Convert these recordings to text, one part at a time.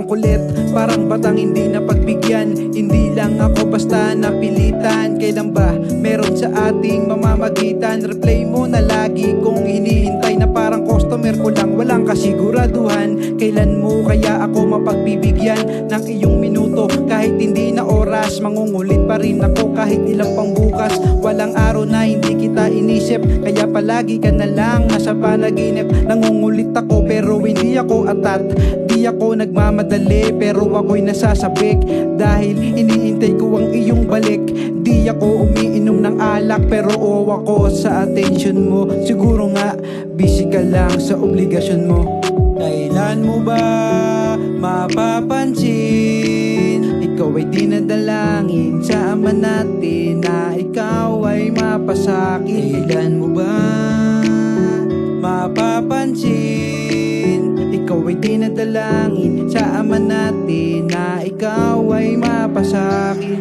kulit, parang batang hindi na pagbigyan. Hindi lang ako basta napilitan. Kailan ba meron sa ating mamamagitan? Replay mo na lagi kong hinihintay na parang customer ko lang, walang kasiguraduhan. Kailan mo kaya ako mapagbibigyan ng iyong minuto? Kahit hindi na oras, mangungulit pa rin ako kahit ilang pang bukas. Walang araw na hindi kita inisip, kaya palagi ka na lang nasa panaginip. Nangungulit ako pero hindi ako atat, di ako nagmamadali pero ako'y nasasabik. Dahil iniintay ko ang iyong balik. Di ako umiinom ng alak pero ako sa attention mo. Siguro nga busy ka lang sa obligasyon mo. Kailan mo ba mapapansin? Ikaw ay dinadalangin sa Ama natin na ikaw ay mapasakin. Kailan mo ba mapapansin? Ikaw ay dinadalangin sa Ama natin na ikaw ay mapasakin.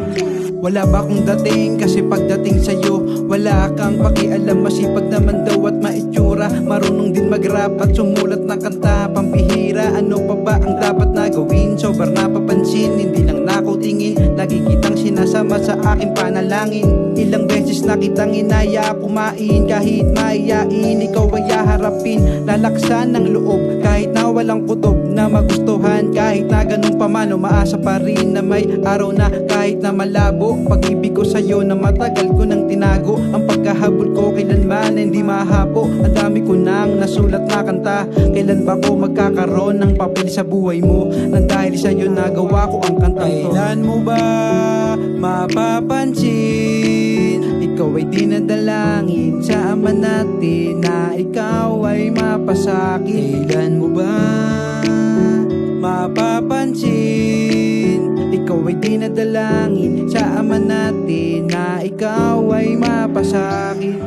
Wala ba akong dating? Kasi pagdating sa'yo wala kang pakialam. Masipag naman daw at maitsura, marunong din mag-rap at sumulat ng kanta. Pampihira, ano pa ba ang dapat na gawin? Sobrang napapansin, hindi lang nakutingin. Lagi kitang sinasama sa aking panalangin. Ilang beses na kitang inaya kumain. Kahit maiyain, ikaw ay haharapin. Lalaksan ng loob kahit na walang kutob na magustuhan. Kahit na ganun pa man, umaasa pa rin na may araw na kahit na malabo. Pag-ibig ko sa'yo na matagal ko nang tinago. Ang pagkahabol ko kailanman hindi mahapo. Ang dami ko nang nasulat na kanta. Kailan ba ko magkakaroon ng papel sa buhay mo? Nang dahil sa'yo nagawa ko ang kantang to. Kailan mo ba mapapansin? Ikaw ay dinadalangin sa Ama natin na ikaw ay mapasakin. Kailan mo ba mapapansin? Ikaw ay dinadalangin sa Ama natin na ikaw ay mapasakin.